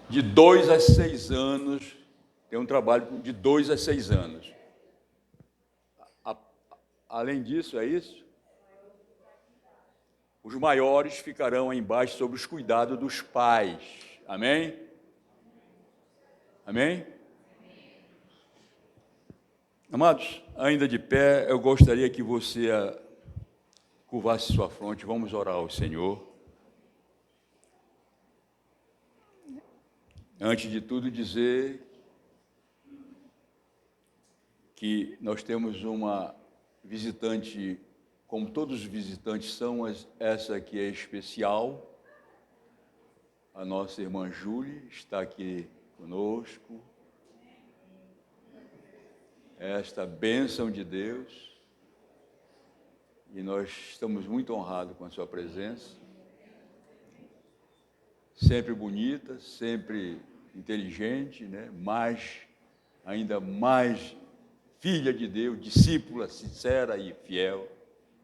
De 2 a 6 anos, tem um trabalho de 2 a 6 anos. Além disso, é isso? Os maiores ficarão aí embaixo sob os cuidados dos pais. Amém? Amém? Amados, ainda de pé, eu gostaria que você curvasse sua fronte. Vamos orar ao Senhor. Antes de tudo, dizer que nós temos uma visitante, como todos os visitantes são, essa aqui é especial. A nossa irmã Júlia está aqui conosco. Esta bênção de Deus. E nós estamos muito honrados com a sua presença. Sempre bonita, sempre inteligente, né? Ainda mais filha de Deus, discípula sincera e fiel.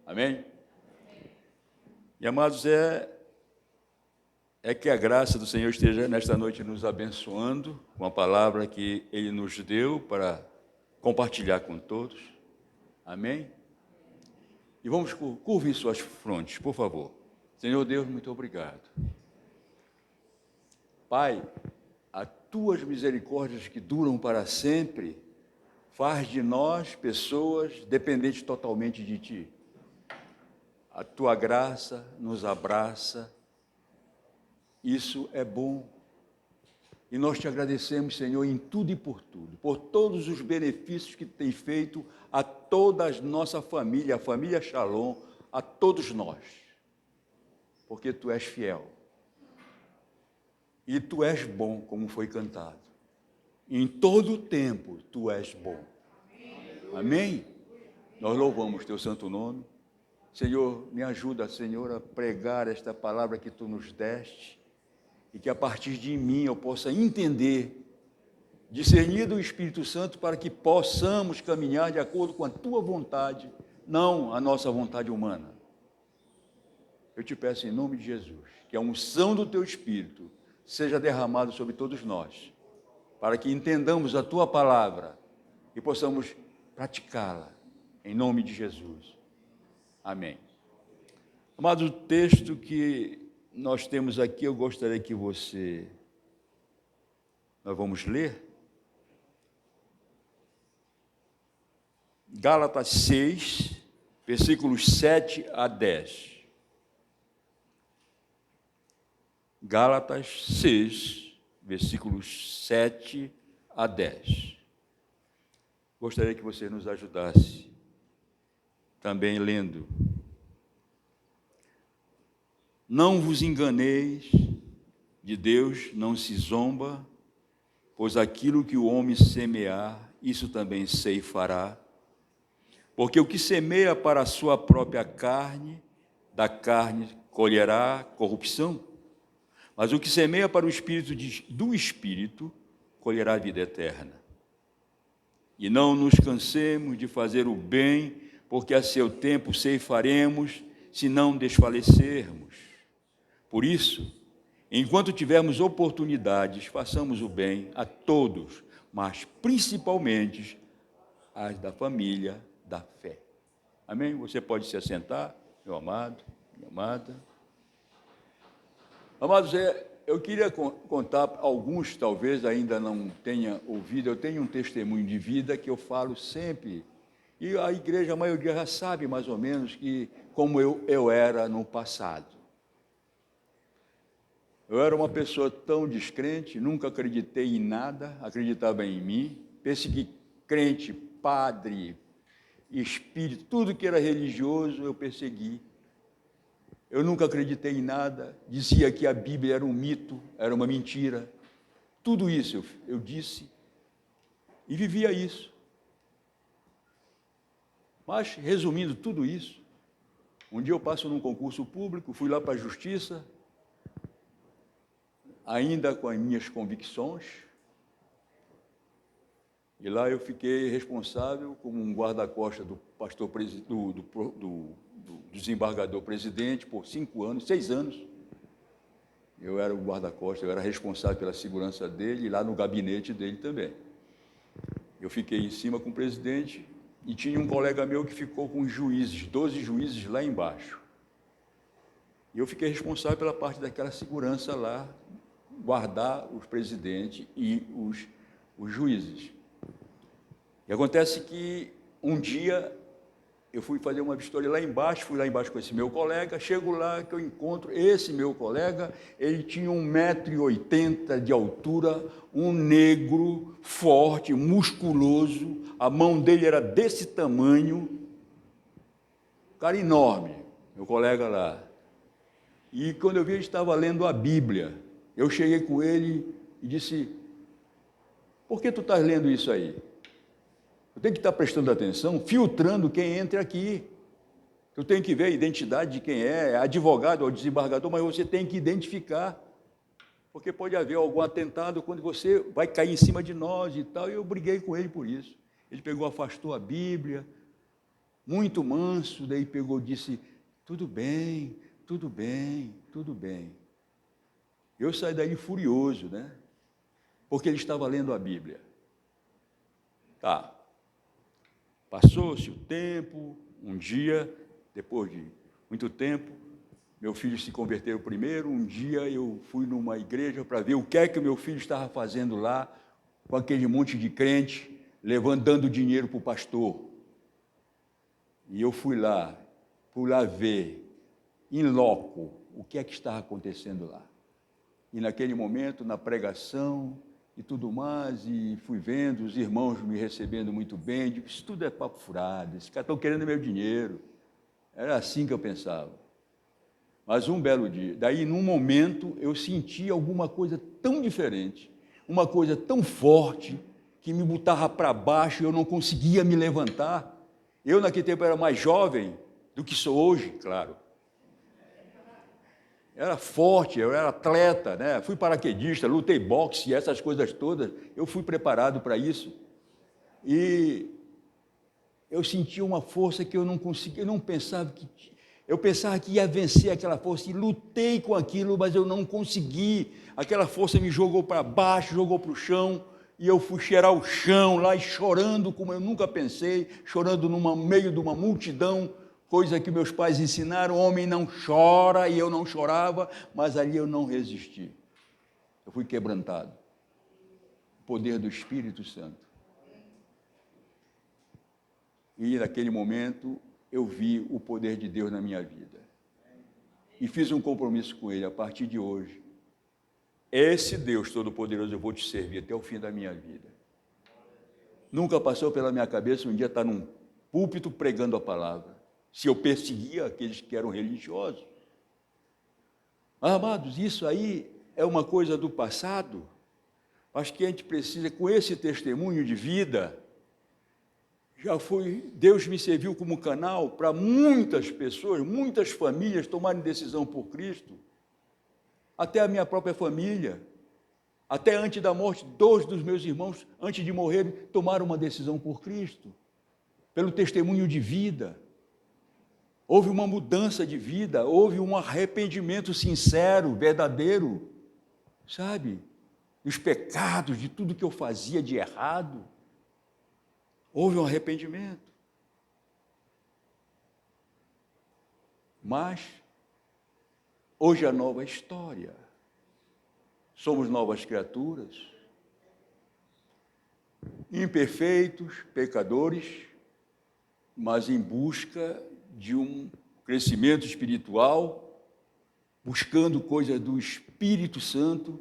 Amém? E amados, é que a graça do Senhor esteja nesta noite nos abençoando com a palavra que Ele nos deu para compartilhar com todos. Amém? E vamos curvem suas frontes, por favor. Senhor Deus, muito obrigado. Pai, as tuas misericórdias que duram para sempre, faz de nós pessoas dependentes totalmente de ti. A tua graça nos abraça. Isso é bom. E nós te agradecemos, Senhor, em tudo e por tudo, por todos os benefícios que tem feito a toda a nossa família, a família Shalom, a todos nós. Porque tu és fiel. E tu és bom, como foi cantado. Em todo o tempo, tu és bom. Amém? Nós louvamos teu santo nome. Senhor, me ajuda, Senhor, a pregar esta palavra que tu nos deste e que a partir de mim eu possa entender, discernir do Espírito Santo para que possamos caminhar de acordo com a tua vontade, não a nossa vontade humana. Eu te peço em nome de Jesus, que a unção do teu Espírito seja derramado sobre todos nós, para que entendamos a tua palavra e possamos praticá-la, em nome de Jesus. Amém. Amados, o texto que nós temos aqui, eu gostaria que nós vamos ler. Gálatas 6, versículos 7 a 10. Gálatas 6, versículos 7 a 10. Gostaria que você nos ajudasse também lendo. Não vos enganeis, de Deus não se zomba, pois aquilo que o homem semear, isso também ceifará. Porque o que semeia para a sua própria carne, da carne colherá corrupção. Mas o que semeia para o Espírito, do Espírito, colherá a vida eterna. E não nos cansemos de fazer o bem, porque a seu tempo ceifaremos, se não desfalecermos. Por isso, enquanto tivermos oportunidades, façamos o bem a todos, mas principalmente às da família da fé. Amém? Você pode se assentar, meu amado, minha amada. Amados, eu queria contar, alguns talvez ainda não tenham ouvido, eu tenho um testemunho de vida que eu falo sempre, e a igreja, a maioria já sabe mais ou menos como eu era no passado. Eu era uma pessoa tão descrente, nunca acreditei em nada, acreditava em mim, persegui crente, padre, espírito, tudo que era religioso eu persegui. Eu nunca acreditei em nada, dizia que a Bíblia era um mito, era uma mentira. Tudo isso eu disse e vivia isso. Mas, resumindo tudo isso, um dia eu passo num concurso público, fui lá para a Justiça, ainda com as minhas convicções, e lá eu fiquei responsável como um guarda-costas do pastor do desembargador presidente por 5 anos, 6 anos. Eu era o guarda-costas, eu era responsável pela segurança dele e lá no gabinete dele também. Eu fiquei em cima com o presidente e tinha um colega meu que ficou com os juízes, 12 juízes lá embaixo. E eu fiquei responsável pela parte daquela segurança lá, guardar os presidentes e os juízes. E acontece que um dia eu fui fazer uma vistoria lá embaixo, fui lá embaixo com esse meu colega, chego lá que eu encontro esse meu colega, ele tinha 1,80 m de altura, um negro, forte, musculoso, a mão dele era desse tamanho, cara enorme, meu colega lá. E quando eu vi, ele estava lendo a Bíblia. Eu cheguei com ele e disse, por que tu estás lendo isso aí? Eu tenho que estar prestando atenção, filtrando quem entra aqui. Eu tenho que ver a identidade de quem é advogado ou desembargador, mas você tem que identificar, porque pode haver algum atentado quando você vai cair em cima de nós e tal, e eu briguei com ele por isso. Ele pegou, afastou a Bíblia, muito manso, daí pegou e disse, tudo bem, tudo bem, tudo bem. Eu saí daí furioso, né? Porque ele estava lendo a Bíblia. Tá. Passou-se o tempo, um dia, depois de muito tempo, meu filho se converteu primeiro. Um dia eu fui numa igreja para ver o que é que o meu filho estava fazendo lá, com aquele monte de crente, dando dinheiro para o pastor. E eu fui lá ver, in loco, o que é que estava acontecendo lá. E naquele momento, na pregação e tudo mais, e fui vendo os irmãos me recebendo muito bem, digo, isso tudo é papo furado, esses caras estão querendo meu dinheiro. Era assim que eu pensava. Mas um belo dia, daí num momento eu senti alguma coisa tão diferente, uma coisa tão forte, que me botava para baixo e eu não conseguia me levantar. Eu naquele tempo era mais jovem do que sou hoje, claro. Era forte, eu era atleta, né? Fui paraquedista, lutei boxe, essas coisas todas, eu fui preparado para isso. E eu sentia uma força que eu não conseguia, eu pensava que ia vencer aquela força, e lutei com aquilo, mas eu não consegui. Aquela força me jogou para baixo, jogou para o chão, e eu fui cheirar o chão lá, e chorando como eu nunca pensei, chorando no meio de uma multidão, coisa que meus pais ensinaram, homem não chora, e eu não chorava, mas ali eu não resisti. Eu fui quebrantado. O poder do Espírito Santo. E naquele momento eu vi o poder de Deus na minha vida. E fiz um compromisso com Ele, a partir de hoje. Esse Deus Todo-Poderoso eu vou te servir até o fim da minha vida. Nunca passou pela minha cabeça um dia estar num púlpito pregando a palavra. Se eu perseguia aqueles que eram religiosos. Amados, isso aí é uma coisa do passado. Acho que a gente precisa, com esse testemunho de vida, Deus me serviu como canal para muitas pessoas, muitas famílias tomarem decisão por Cristo. Até a minha própria família. Até antes da morte, 2 dos meus irmãos, antes de morrerem, tomaram uma decisão por Cristo. Pelo testemunho de vida. Houve uma mudança de vida, houve um arrependimento sincero, verdadeiro, sabe? Dos pecados, de tudo que eu fazia de errado. Houve um arrependimento. Mas, hoje é a nova história. Somos novas criaturas, imperfeitos, pecadores, mas em busca de um crescimento espiritual, buscando coisas do Espírito Santo,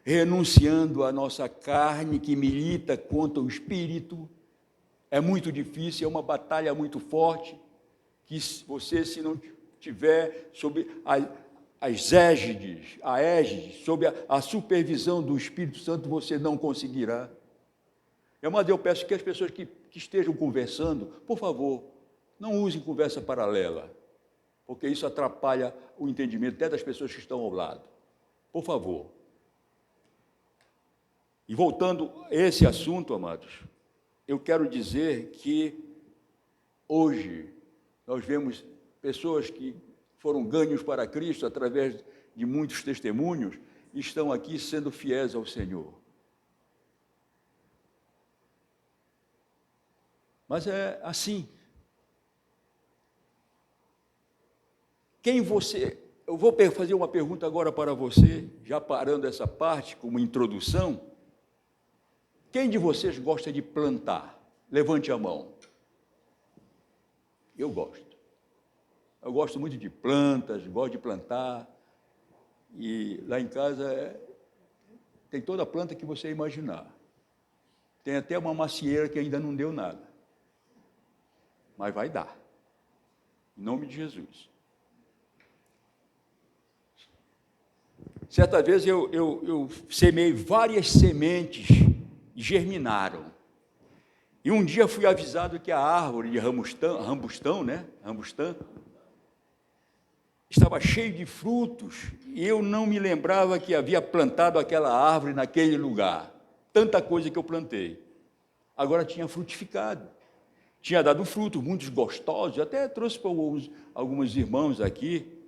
renunciando à nossa carne que milita contra o Espírito. É muito difícil, é uma batalha muito forte, que você, se não tiver sob as égides, sob a supervisão do Espírito Santo, você não conseguirá. Mas eu peço que as pessoas que estejam conversando, por favor, não usem conversa paralela, porque isso atrapalha o entendimento até das pessoas que estão ao lado. Por favor. E voltando a esse assunto, amados, eu quero dizer que hoje nós vemos pessoas que foram ganhos para Cristo através de muitos testemunhos, estão aqui sendo fiéis ao Senhor. Mas é assim. Eu vou fazer uma pergunta agora para você, já parando essa parte como introdução. Quem de vocês gosta de plantar? Levante a mão. Eu gosto. Eu gosto muito de plantas, gosto de plantar. E lá em casa tem toda a planta que você imaginar. Tem até uma macieira que ainda não deu nada. Mas vai dar. Em nome de Jesus. Certa vez eu semeei várias sementes e germinaram. E um dia fui avisado que a árvore de rambustão, estava cheia de frutos, e eu não me lembrava que havia plantado aquela árvore naquele lugar. Tanta coisa que eu plantei. Agora tinha frutificado. Tinha dado frutos, muitos gostosos, até trouxe para alguns irmãos aqui.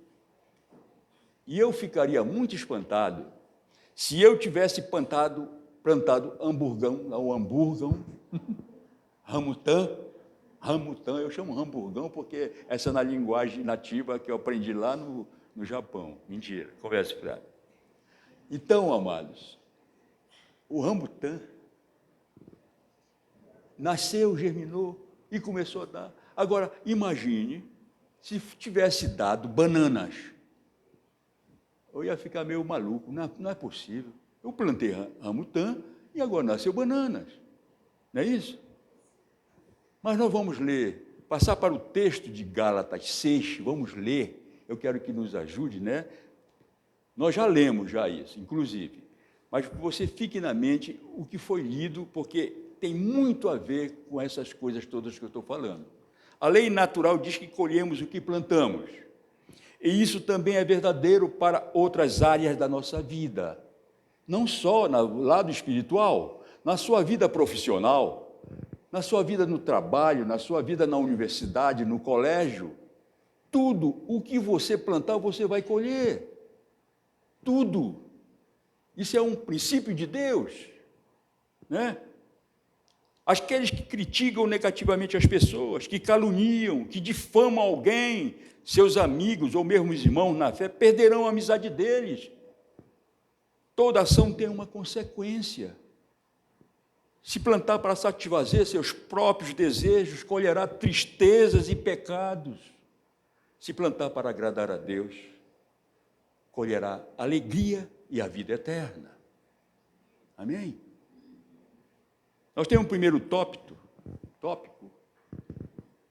E eu ficaria muito espantado se eu tivesse plantado ramutã, eu chamo hamburgão porque essa é na linguagem nativa que eu aprendi lá no Japão. Mentira, conversa fiada. Então, amados, o ramutã nasceu, germinou e começou a dar. Agora, imagine se tivesse dado bananas. Eu ia ficar meio maluco, não é possível. Eu plantei ramutã e agora nasceu bananas. Não é isso? Mas nós vamos ler, passar para o texto de Gálatas 6, vamos ler, eu quero que nos ajude, né? Nós já lemos isso, inclusive, mas você fique na mente o que foi lido, porque tem muito a ver com essas coisas todas que eu estou falando. A lei natural diz que colhemos o que plantamos, e isso também é verdadeiro para outras áreas da nossa vida, não só no lado espiritual, na sua vida profissional, na sua vida no trabalho, na sua vida na universidade, no colégio. Tudo o que você plantar, você vai colher. Tudo. Isso é um princípio de Deus, né? Aqueles que criticam negativamente as pessoas, que caluniam, que difamam alguém, seus amigos ou mesmo os irmãos na fé, perderão a amizade deles. Toda ação tem uma consequência. Se plantar para satisfazer seus próprios desejos, colherá tristezas e pecados. Se plantar para agradar a Deus, colherá alegria e a vida eterna. Amém? Nós temos um primeiro tópico.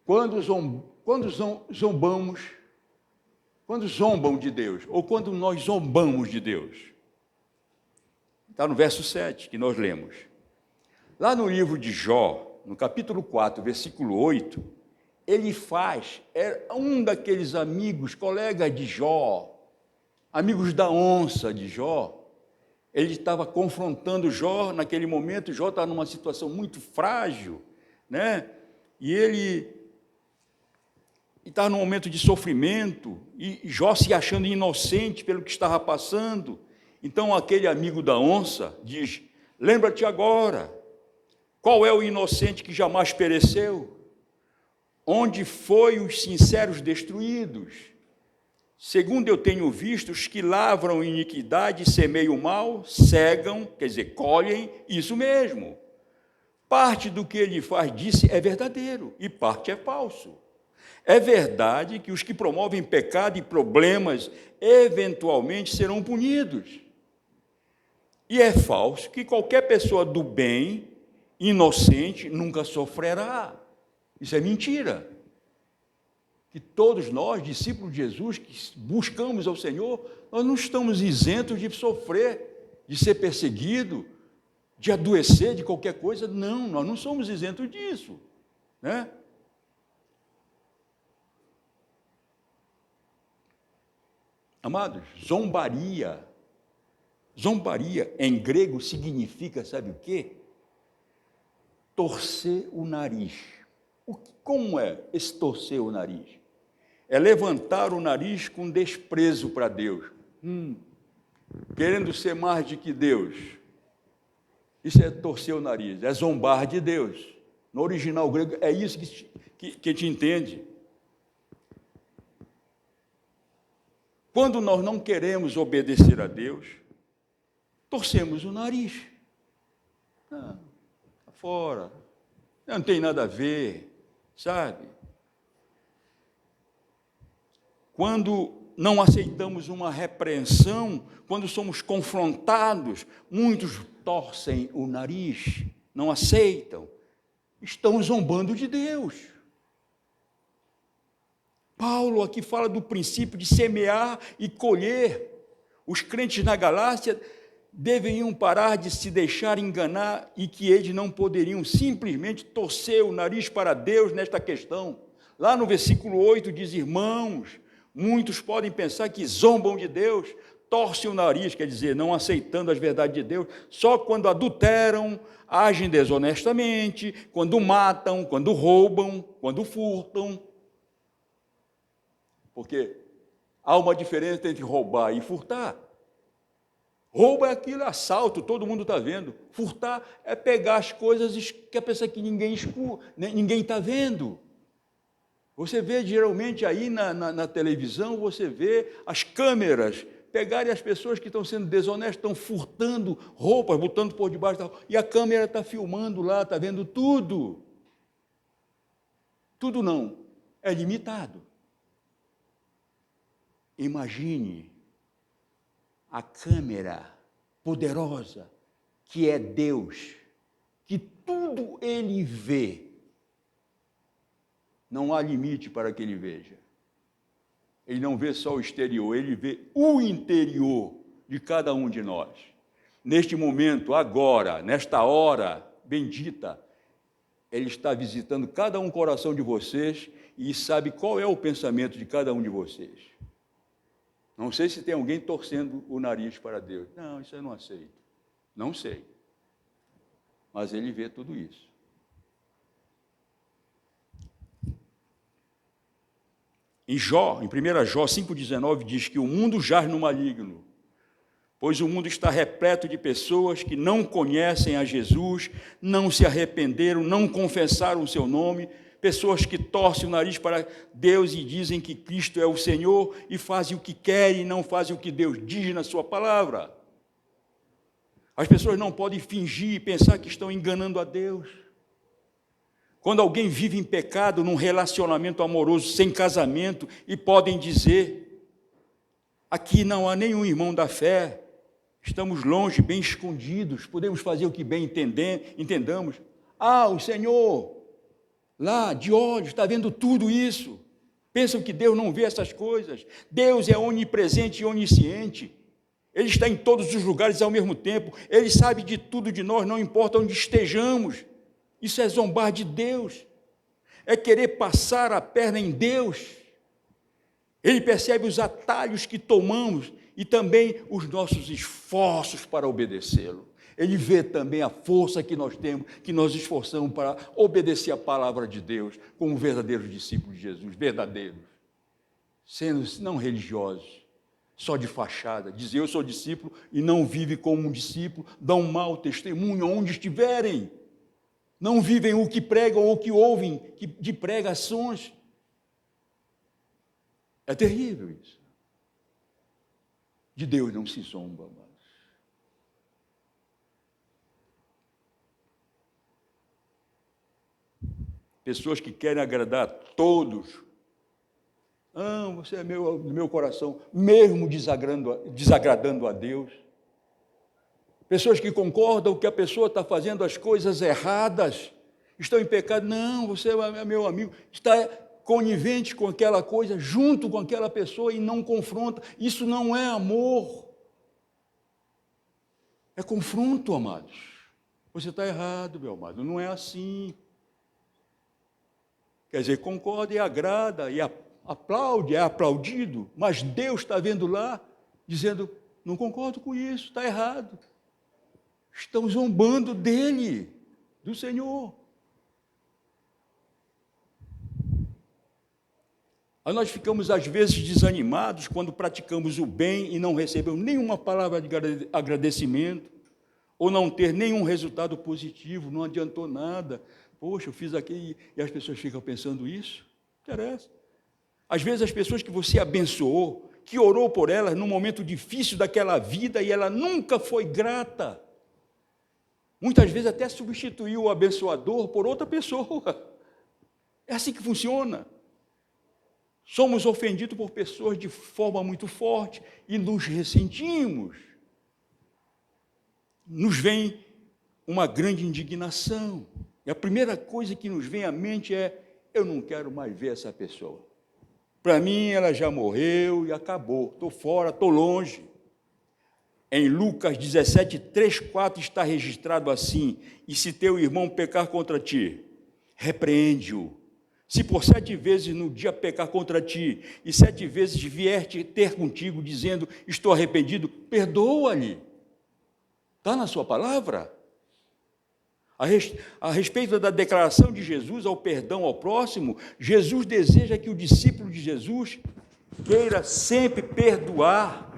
Quando zombam de Deus, ou quando nós zombamos de Deus. Está no verso 7 que nós lemos. Lá no livro de Jó, no capítulo 4, versículo 8, ele um daqueles amigos, colegas de Jó, amigos da onça de Jó, ele estava confrontando Jó naquele momento. Jó estava numa situação muito frágil, né? E ele estava num momento de sofrimento, e Jó se achando inocente pelo que estava passando. Então aquele amigo da onça diz: lembra-te agora, qual é o inocente que jamais pereceu? Onde foi os sinceros destruídos? Segundo eu tenho visto, os que lavram iniquidade e semeiam mal, cegam, quer dizer, colhem isso mesmo. Parte do que ele disse é verdadeiro e parte é falso. É verdade que os que promovem pecado e problemas eventualmente serão punidos. E é falso que qualquer pessoa do bem, inocente, nunca sofrerá. Isso é mentira. Que todos nós, discípulos de Jesus, que buscamos ao Senhor, nós não estamos isentos de sofrer, de ser perseguido, de adoecer de qualquer coisa. Não, nós não somos isentos disso, né? Amados, zombaria em grego significa, sabe o quê? Torcer o nariz. Como é esse torcer o nariz? é levantar o nariz com desprezo para Deus, querendo ser mais do que Deus. Isso é torcer o nariz, é zombar de Deus. No original grego, é isso que te entende. Quando nós não queremos obedecer a Deus, torcemos o nariz. Tá fora, não tem nada a ver, sabe? Quando não aceitamos uma repreensão, quando somos confrontados, muitos torcem o nariz, não aceitam, estão zombando de Deus. Paulo aqui fala do princípio de semear e colher. Os crentes na Galácia deveriam parar de se deixar enganar e que eles não poderiam simplesmente torcer o nariz para Deus nesta questão. Lá no versículo 8 diz: irmãos, muitos podem pensar que zombam de Deus, torcem o nariz, quer dizer, não aceitando as verdades de Deus, só quando adulteram, agem desonestamente, quando matam, quando roubam, quando furtam. Porque há uma diferença entre roubar e furtar. Roubo é aquilo, assalto, todo mundo está vendo. Furtar é pegar as coisas que a pessoa que ninguém está vendo. Você vê geralmente aí na televisão, você vê as câmeras pegarem as pessoas que estão sendo desonestas, estão furtando roupas, botando por debaixo da roupa, e a câmera está filmando lá, está vendo tudo. Tudo não, é limitado. Imagine a câmera poderosa que é Deus, que tudo Ele vê. Não há limite para que Ele veja. Ele não vê só o exterior, Ele vê o interior de cada um de nós. Neste momento, agora, nesta hora bendita, Ele está visitando cada um coração de vocês e sabe qual é o pensamento de cada um de vocês. Não sei se tem alguém torcendo o nariz para Deus. Não, isso eu não aceito. Não sei. Mas Ele vê tudo isso. Em 1 Jó 5,19 diz que o mundo jaz no maligno, pois o mundo está repleto de pessoas que não conhecem a Jesus, não se arrependeram, não confessaram o seu nome, pessoas que torcem o nariz para Deus e dizem que Cristo é o Senhor e fazem o que querem e não fazem o que Deus diz na sua palavra. As pessoas não podem fingir e pensar que estão enganando a Deus. Quando alguém vive em pecado, num relacionamento amoroso, sem casamento, e podem dizer: aqui não há nenhum irmão da fé, estamos longe, bem escondidos, podemos fazer o que bem entendamos. O Senhor, lá de olhos, está vendo tudo isso. Pensam que Deus não vê essas coisas. Deus é onipresente e onisciente. Ele está em todos os lugares ao mesmo tempo. Ele sabe de tudo de nós, não importa onde estejamos. Isso é zombar de Deus, é querer passar a perna em Deus. Ele percebe os atalhos que tomamos e também os nossos esforços para obedecê-lo. Ele vê também a força que nós temos, que nós esforçamos para obedecer a palavra de Deus, como verdadeiros discípulos de Jesus, verdadeiros, sendo não religiosos, só de fachada, dizer eu sou discípulo e não vive como um discípulo, dão mau testemunho onde estiverem. Não vivem o que pregam ou o que ouvem de pregações. É terrível isso. De Deus não se zomba, amados. Pessoas que querem agradar a todos. Você é do meu coração, mesmo desagradando a Deus. Pessoas que concordam que a pessoa está fazendo as coisas erradas, estão em pecado. Não, você é meu amigo, está conivente com aquela coisa, junto com aquela pessoa e não confronta. Isso não é amor. É confronto, amados. Você está errado, meu amado, não é assim. Quer dizer, concorda e agrada, e aplaude, é aplaudido, mas Deus está vendo lá, dizendo, não concordo com isso, está errado. Estão zombando dele, do Senhor. Aí nós ficamos, às vezes, desanimados quando praticamos o bem e não recebemos nenhuma palavra de agradecimento, ou não ter nenhum resultado positivo, não adiantou nada. Poxa, eu fiz aqui, e as pessoas ficam pensando isso. Não interessa. Às vezes as pessoas que você abençoou, que orou por elas num momento difícil daquela vida e ela nunca foi grata. Muitas vezes até substituiu o abençoador por outra pessoa. É assim que funciona. Somos ofendidos por pessoas de forma muito forte e nos ressentimos. Nos vem uma grande indignação. E a primeira coisa que nos vem à mente é: eu não quero mais ver essa pessoa. Para mim, ela já morreu e acabou. Estou fora, estou longe. Em Lucas 17, 3, 4 está registrado assim: e se teu irmão pecar contra ti, repreende-o. Se por 7 vezes no dia pecar contra ti, e 7 vezes vier te ter contigo, dizendo, estou arrependido, perdoa-lhe. Está na sua palavra? A respeito da declaração de Jesus ao perdão ao próximo, Jesus deseja que o discípulo de Jesus queira sempre perdoar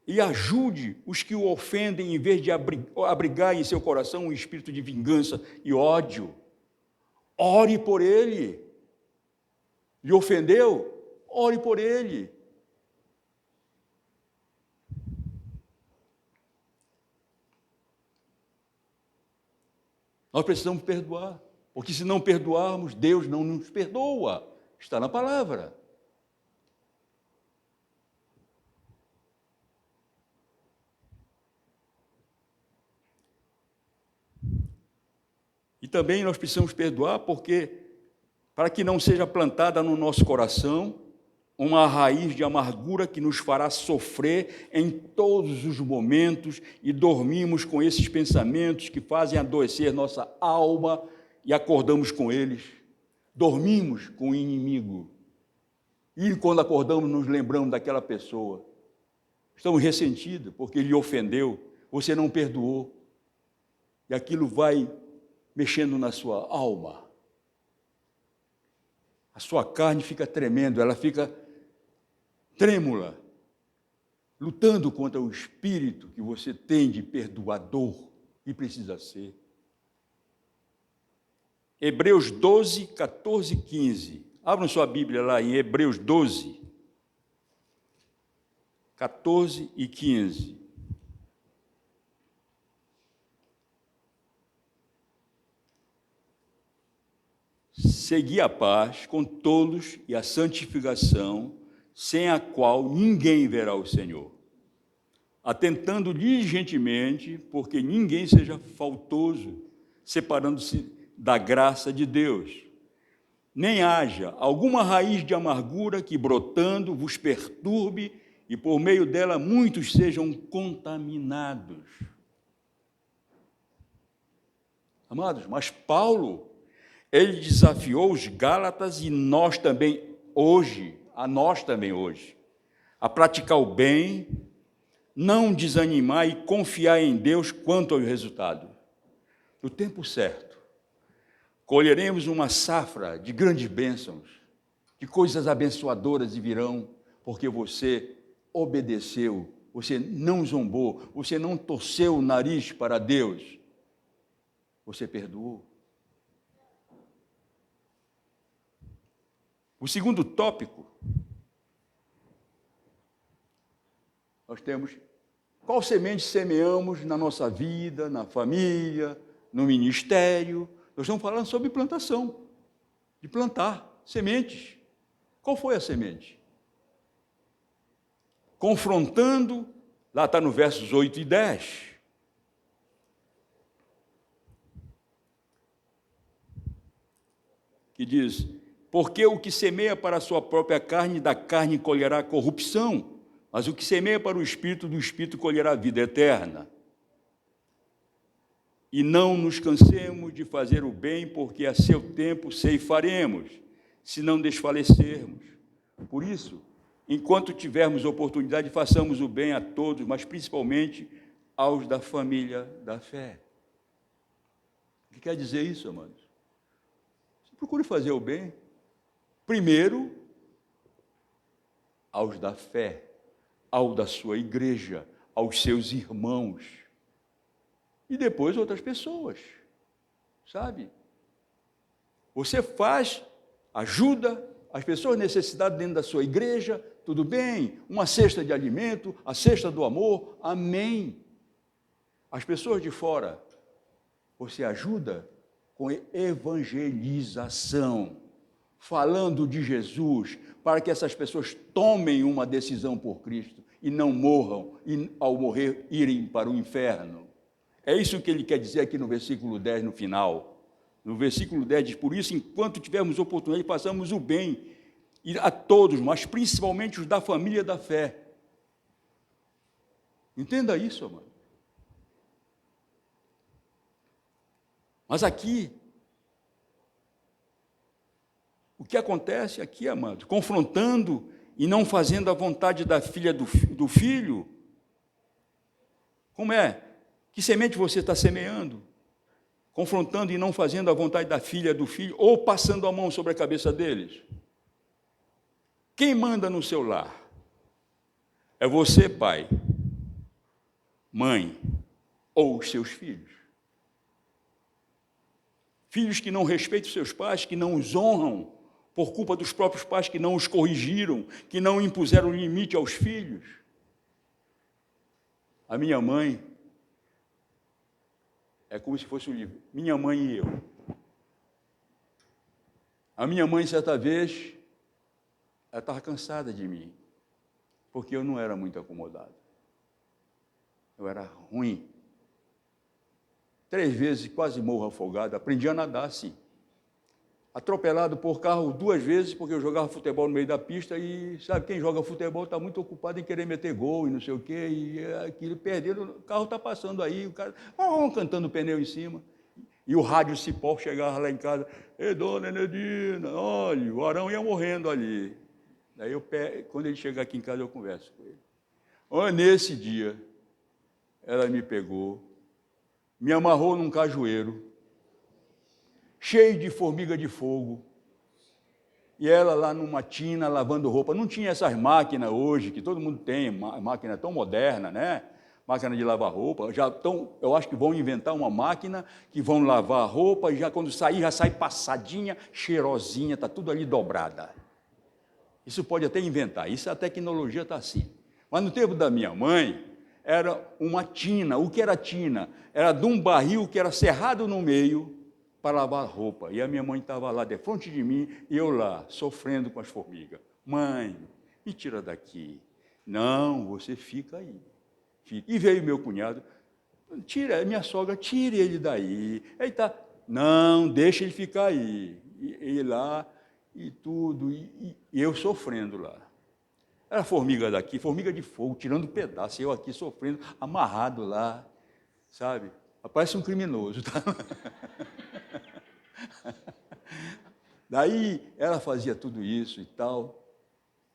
e ajude os que o ofendem, em vez de abrigar em seu coração um espírito de vingança e ódio. Ore por ele. Lhe ofendeu? Ore por ele. Nós precisamos perdoar, porque se não perdoarmos, Deus não nos perdoa. Está na palavra. E também nós precisamos perdoar porque, para que não seja plantada no nosso coração uma raiz de amargura que nos fará sofrer em todos os momentos e dormimos com esses pensamentos que fazem adoecer nossa alma e acordamos com eles. Dormimos com o inimigo. E quando acordamos, nos lembramos daquela pessoa. Estamos ressentidos porque ele ofendeu, você não perdoou. E aquilo vai mexendo na sua alma. A sua carne fica tremendo, ela fica trêmula, lutando contra o espírito que você tem de perdoador e precisa ser. Hebreus 12, 14 e 15. Abram sua Bíblia lá em Hebreus 12, 14 e 15. Segui a paz com todos e a santificação, sem a qual ninguém verá o Senhor. Atentando diligentemente, porque ninguém seja faltoso, separando-se da graça de Deus. Nem haja alguma raiz de amargura que, brotando, vos perturbe e, por meio dela, muitos sejam contaminados. Amados, mas Paulo, ele desafiou os Gálatas e nós também hoje, a praticar o bem, não desanimar e confiar em Deus quanto ao resultado. No tempo certo, colheremos uma safra de grandes bênçãos, de coisas abençoadoras e virão, porque você obedeceu, você não zombou, você não torceu o nariz para Deus, você perdoou. O segundo tópico, nós temos qual semente semeamos na nossa vida, na família, no ministério. Nós estamos falando sobre plantação, de plantar sementes. Qual foi a semente? Confrontando, lá está no versos 8 e 10. Que diz: porque o que semeia para a sua própria carne, da carne colherá corrupção, mas o que semeia para o Espírito, do Espírito colherá vida eterna. E não nos cansemos de fazer o bem, porque a seu tempo ceifaremos, se não desfalecermos. Por isso, enquanto tivermos oportunidade, façamos o bem a todos, mas principalmente aos da família da fé. O que quer dizer isso, amados? Procure fazer o bem, Primeiro, aos da fé, ao da sua igreja, aos seus irmãos. E depois outras pessoas, sabe? Você faz, ajuda as pessoas necessitadas dentro da sua igreja, tudo bem, uma cesta de alimento, a cesta do amor, amém. As pessoas de fora, você ajuda com evangelização, falando de Jesus, para que essas pessoas tomem uma decisão por Cristo e não morram, e ao morrer irem para o inferno. É isso que ele quer dizer aqui no versículo 10, no final. No versículo 10 diz, por isso, enquanto tivermos oportunidade, façamos o bem, e a todos, mas principalmente os da família da fé. Entenda isso, amado. Mas aqui, o que acontece aqui, amado, confrontando e não fazendo a vontade da filha do filho, como é? Que semente você está semeando? Confrontando e não fazendo a vontade da filha do filho, ou passando a mão sobre a cabeça deles? Quem manda no seu lar? É você, pai, mãe, ou os seus filhos? Filhos que não respeitam seus pais, que não os honram, por culpa dos próprios pais que não os corrigiram, que não impuseram limite aos filhos. A minha mãe, é como se fosse um livro, Minha Mãe e Eu. A minha mãe, certa vez, ela estava cansada de mim, porque eu não era muito acomodado. Eu era ruim. 3 vezes quase morro afogado, aprendi a nadar assim. Atropelado por carro 2 vezes, porque eu jogava futebol no meio da pista e, sabe, quem joga futebol está muito ocupado em querer meter gol e não sei o quê, e aquilo perdido, o carro está passando aí, o cara cantando pneu em cima, e o rádio cipó chegava lá em casa, ei, dona Enedina, olha, o Arão ia morrendo ali. Daí, quando ele chegar aqui em casa, eu converso com ele. Olha, nesse dia, ela me pegou, me amarrou num cajueiro, cheio de formiga de fogo, e ela lá numa tina lavando roupa. Não tinha essas máquinas hoje, que todo mundo tem, máquina tão moderna, né? Máquina de lavar roupa. Eu acho que vão inventar uma máquina que vão lavar a roupa, e já quando sair, já sai passadinha, cheirosinha, está tudo ali dobrada. Isso pode até inventar, isso a tecnologia está assim. Mas no tempo da minha mãe, era uma tina. O que era tina? Era de um barril que era cerrado no meio para lavar roupa. E a minha mãe estava lá de frente de mim e eu lá, sofrendo com as formigas. Mãe, me tira daqui. Não, você fica aí. Fica. E veio meu cunhado, minha sogra, tire ele daí. Ele está, não, deixa ele ficar aí. E lá, e tudo, e eu sofrendo lá. Era formiga daqui, formiga de fogo, tirando pedaço, eu aqui sofrendo, amarrado lá, sabe? Parece um criminoso, tá? Daí ela fazia tudo isso e tal.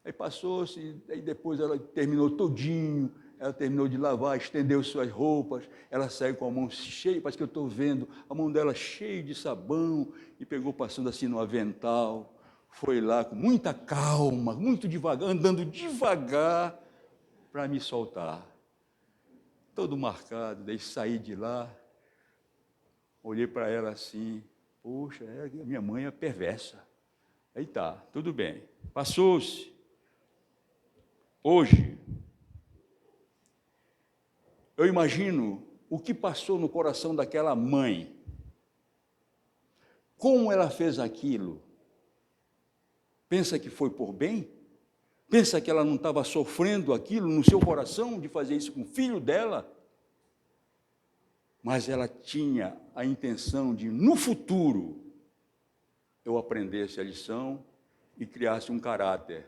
Aí passou-se, aí depois ela terminou todinho, ela terminou de lavar, estendeu suas roupas, ela saiu com a mão cheia, parece que eu estou vendo, a mão dela cheia de sabão, e pegou passando assim no avental, foi lá com muita calma, muito devagar, andando devagar para me soltar. Todo marcado, daí saí de lá, olhei para ela assim, poxa, a minha mãe é perversa. Aí tá, tudo bem. Passou-se. Hoje, eu imagino o que passou no coração daquela mãe. Como ela fez aquilo? Pensa que foi por bem? Pensa que ela não estava sofrendo aquilo no seu coração de fazer isso com o filho dela? Mas ela tinha a intenção de, no futuro, eu aprendesse a lição e criasse um caráter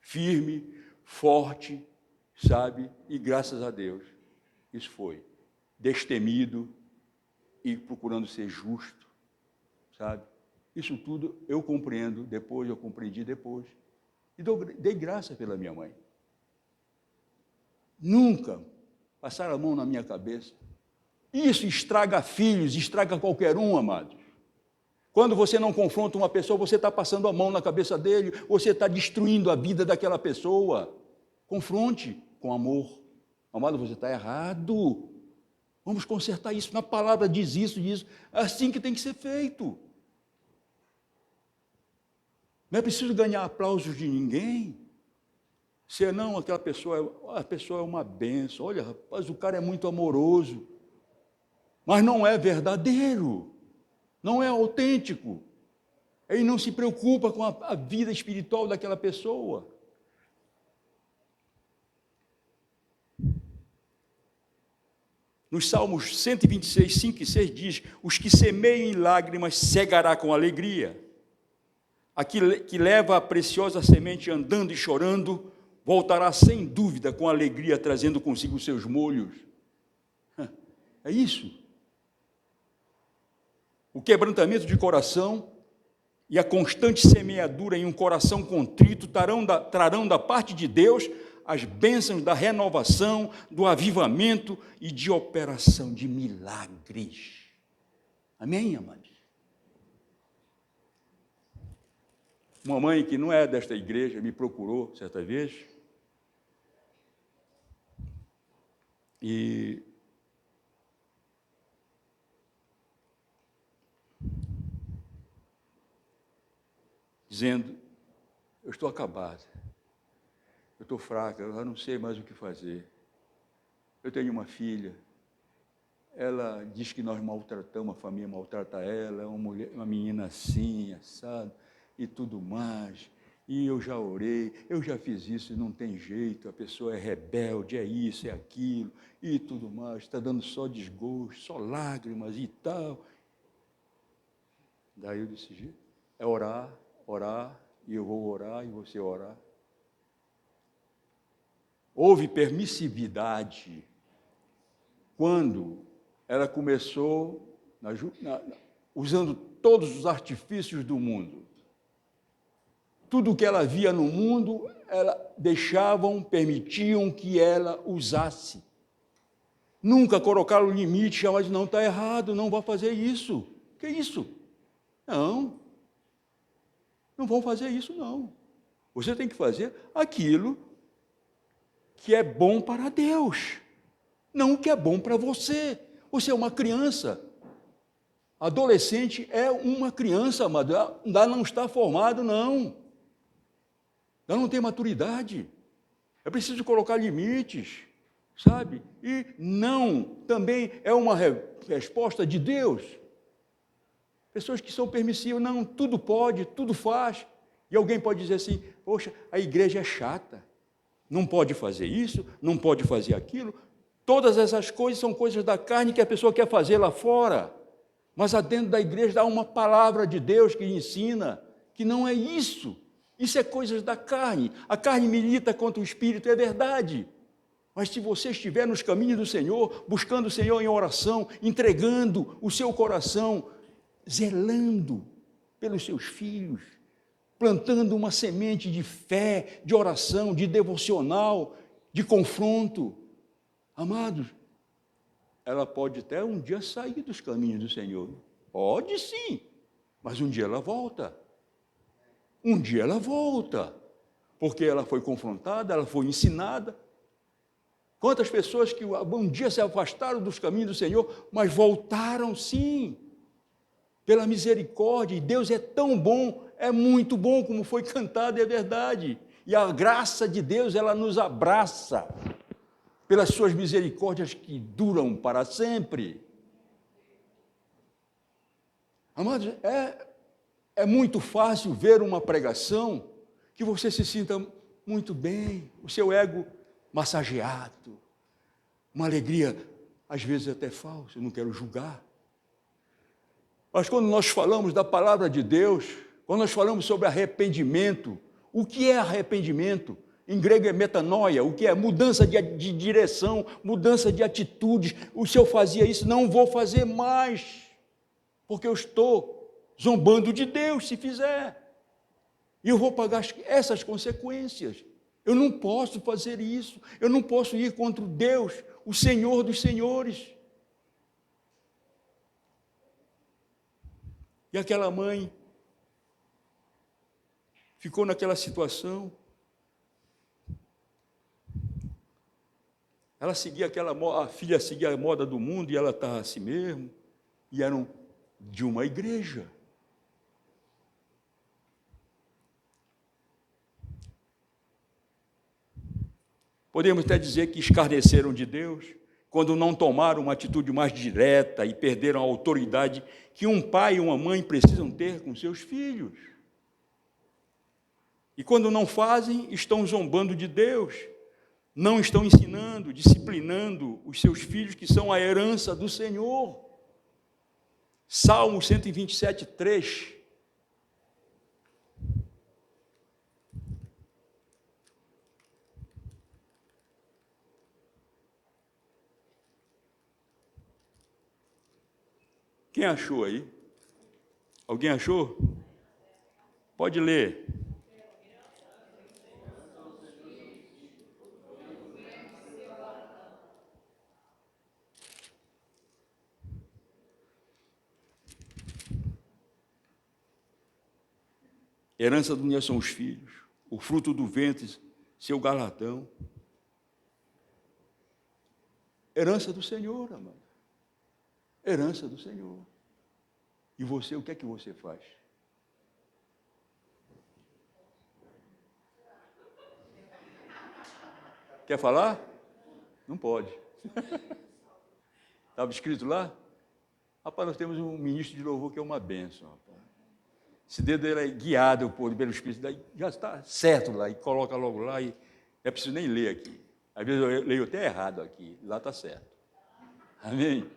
firme, forte, sabe? E graças a Deus, isso foi destemido e procurando ser justo, sabe? Isso tudo eu compreendo depois, eu compreendi depois. E dei graça pela minha mãe. Nunca passaram a mão na minha cabeça. Isso estraga filhos, estraga qualquer um, amados. Quando você não confronta uma pessoa, você está passando a mão na cabeça dele, você está destruindo a vida daquela pessoa. Confronte com amor. Amado, você está errado. Vamos consertar isso. Na palavra diz isso, diz isso. É assim que tem que ser feito. Não é preciso ganhar aplausos de ninguém. Senão a pessoa é uma bênção. Olha, rapaz, o cara é muito amoroso. Mas não é verdadeiro. Não é autêntico. Ele não se preocupa com a vida espiritual daquela pessoa. Nos Salmos 126, 5 e 6 diz: os que semeiam em lágrimas cegará com alegria. Aquele que leva a preciosa semente andando e chorando, voltará sem dúvida com alegria, trazendo consigo os seus molhos. É isso. O quebrantamento de coração e a constante semeadura em um coração contrito trarão da parte de Deus as bênçãos da renovação, do avivamento e de operação de milagres. Amém, amados? Uma mãe que não é desta igreja me procurou certa vez e dizendo: eu estou acabada, eu estou fraca, eu não sei mais o que fazer. Eu tenho uma filha, ela diz que nós maltratamos, a família maltrata ela, é uma menina assim, assado, e tudo mais. E eu já orei, eu já fiz isso e não tem jeito, a pessoa é rebelde, é isso, é aquilo, e tudo mais, está dando só desgosto, só lágrimas e tal. Daí eu disse: é orar, e eu vou orar e você orar. Houve permissividade quando ela começou usando todos os artifícios do mundo. Tudo o que ela via no mundo, permitiam que ela usasse. Nunca colocaram limite, jamais: não, está errado, não vá fazer isso. Que isso? Não vão fazer isso, não. Você tem que fazer aquilo que é bom para Deus, não o que é bom para você. Você é uma criança. Adolescente é uma criança, amado. Ainda não está formado, não. Ainda não tem maturidade. É preciso colocar limites, sabe? E não também é uma resposta de Deus. Pessoas que são permissivas: não, tudo pode, tudo faz. E alguém pode dizer assim: poxa, a igreja é chata, não pode fazer isso, não pode fazer aquilo. Todas essas coisas são coisas da carne que a pessoa quer fazer lá fora. Mas dentro da igreja há uma palavra de Deus que ensina que não é isso. Isso é coisas da carne. A carne milita contra o espírito, é verdade. Mas se você estiver nos caminhos do Senhor, buscando o Senhor em oração, entregando o seu coração, zelando pelos seus filhos, plantando uma semente de fé, de oração, de devocional, de confronto, amados, ela pode até um dia sair dos caminhos do Senhor. Pode sim, mas um dia ela volta. Um dia ela volta, porque ela foi confrontada, ela foi ensinada. Quantas pessoas que um dia se afastaram dos caminhos do Senhor, mas voltaram sim, pela misericórdia. E Deus é tão bom, é muito bom, como foi cantado, é verdade. E a graça de Deus, ela nos abraça, pelas suas misericórdias que duram para sempre. Amados, é muito fácil ver uma pregação que você se sinta muito bem, o seu ego massageado, uma alegria, às vezes até falsa, eu não quero julgar. Mas quando nós falamos da palavra de Deus, quando nós falamos sobre arrependimento, o que é arrependimento? Em grego é metanoia, o que é? Mudança de direção, mudança de atitudes. Se eu fazia isso, não vou fazer mais, porque eu estou zombando de Deus se fizer. E eu vou pagar essas consequências. Eu não posso fazer isso. Eu não posso ir contra o Deus, o Senhor dos senhores. E aquela mãe ficou naquela situação. Ela seguia a filha seguia a moda do mundo e ela estava assim mesmo. E eram de uma igreja. Podemos até dizer que escarneceram de Deus quando não tomaram uma atitude mais direta e perderam a autoridade que um pai e uma mãe precisam ter com seus filhos. E quando não fazem, estão zombando de Deus, não estão ensinando, disciplinando os seus filhos, que são a herança do Senhor. Salmo 127, 3. Quem achou aí? Alguém achou? Pode ler. Herança do Senhor são os filhos, o fruto do ventre, seu galardão. Herança do Senhor, amado. Herança do Senhor. E você, o que é que você faz? Quer falar? Não pode. Estava escrito lá? Rapaz, nós temos um ministro de louvor que é uma bênção, rapaz. Esse dedo é guiado pelo Espírito, daí já está certo lá, e coloca logo lá, e não é preciso nem ler aqui. Às vezes eu leio até errado aqui, lá está certo. Amém?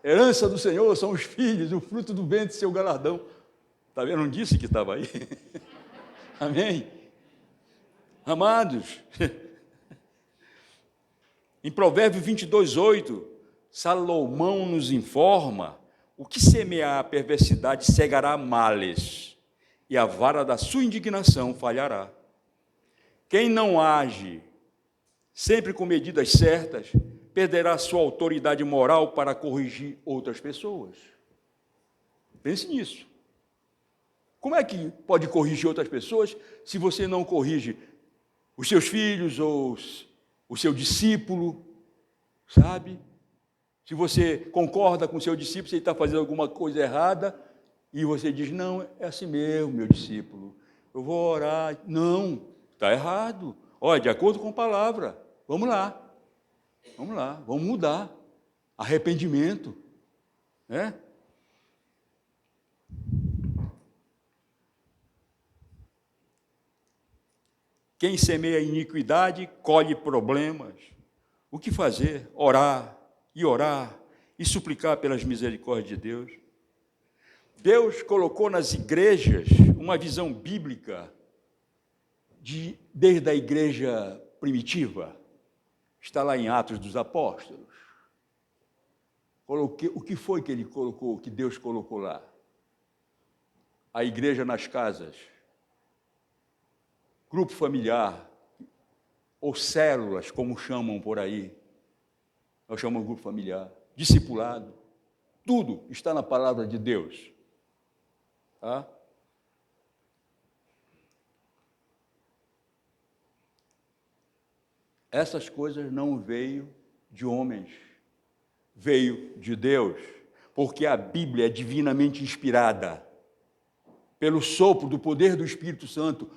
Herança do Senhor são os filhos, o fruto do ventre, seu galardão. Está vendo? Não disse que estava aí? Amém? Amados, em Provérbios 22, 8, Salomão nos informa: o que semear a perversidade cegará males, e a vara da sua indignação falhará. Quem não age sempre com medidas certas, perderá sua autoridade moral para corrigir outras pessoas. Pense nisso. Como é que pode corrigir outras pessoas se você não corrige os seus filhos ou o seu discípulo, sabe? Se você concorda com o seu discípulo, se ele está fazendo alguma coisa errada, e você diz, não, é assim mesmo, meu discípulo, eu vou orar. Não, está errado. Olha, de acordo com a palavra, vamos lá, vamos mudar. Arrependimento, né? Quem semeia iniquidade, colhe problemas. O que fazer? Orar e suplicar pelas misericórdias de Deus. Deus colocou nas igrejas uma visão bíblica desde a igreja primitiva. Está lá em Atos dos Apóstolos. O que foi que ele colocou, que Deus colocou lá? A igreja nas casas, grupo familiar, ou células, como chamam por aí. Nós chamamos grupo familiar, discipulado. Tudo está na palavra de Deus. Tá? Essas coisas não veio de homens, veio de Deus, porque a Bíblia é divinamente inspirada pelo sopro do poder do Espírito Santo.